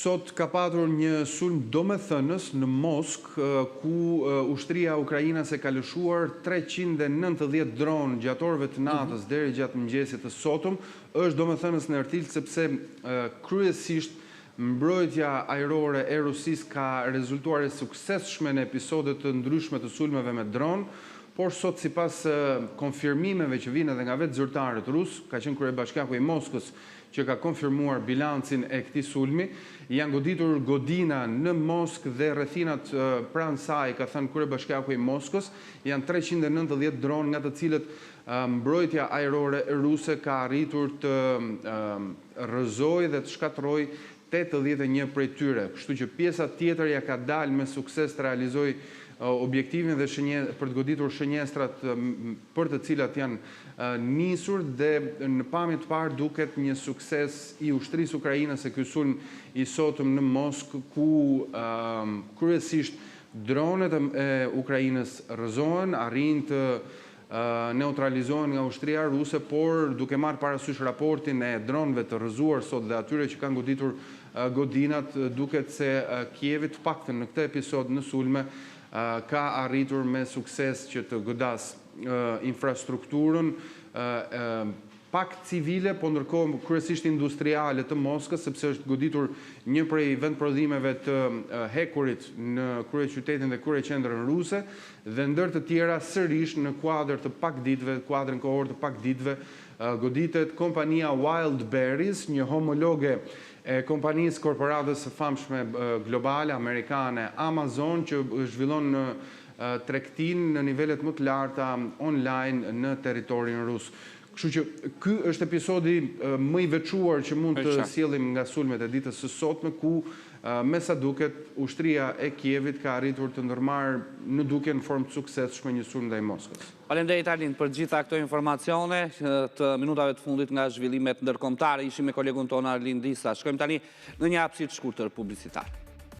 Sot ka patur një sulm domethënës në Moskë, ku ushtria ukrainase ka lëshuar 390 dronë gjatë orëve të natës deri gjatë mëngjesit të sotëm. Është domethënës në artilë sepse kryesisht mbrojtja ajrore e Rusisë ka rezultuar e suksesshme në episode të ndryshme të sulmeve me dronë, por sot sipas konfirmimeve që vinë edhe nga vetë zyrtarët rusë, ka qenë kryebashkiaku i Moskës që ka konfirmuar bilancin e këtij sulmi, janë goditur godina në Moskë dhe rrethinat pranë saj, ka thënë kryebashkiaku i Moskës, janë 390 dronë, nga të cilët mbrojtja ajrore ruse ka arritur të rrëzojë dhe të shkatërrojë 81 prej tyre. Kështu që pjesa tjetër ja ka dalë me sukses të realizojë objektivin dhe për të goditur shënjestrat për të cilat janë nisur, dhe në pamje të parë duket një sukses i ushtrisë ukrainase ky sulm i sotëm në Moskë, ku kryesisht dronet e Ukrainës rrëzohen, arrin të neutralizohen nga ushtria ruse, por duke marrë parasysh raportin e dronëve të rrëzuar sot dhe atyre që kanë goditur godinat, duket se Kievi të paktën në këtë episod në sulme ka arritur me sukses që të godas infrastrukturën pak civile, po ndërkohë kryesisht industriale të Moskës, sepse është goditur një prej vendprodhimeve të hekurit në kryeqytetin dhe kryeqendrën ruse, dhe ndër të tjera sërish në kuadër të pak ditëve, kuadrën kohor të pak ditëve, goditet kompania Wildberries, një homologe e kompanisë korporatës së famshme globale amerikane Amazon, që zhvillon tregtinë në nivelet më të larta online në territorin rus. Kështu që ky është episodi më i veçuar që mund të sjellim nga sulmet e ditës së sotme, ku me sa duket ushtria e Kievit ka arritur të ndërmarrë në duke në formë të suksesshme një sulm ndaj Moskës. Faleminderit Arlind për gjitha këto informacione të minutave të fundit nga zhvillimet ndërkombëtare. Ishim me kolegun tonë Arlind Disa. Shkojmë tani në një hapësirë të shkurtër publicitare.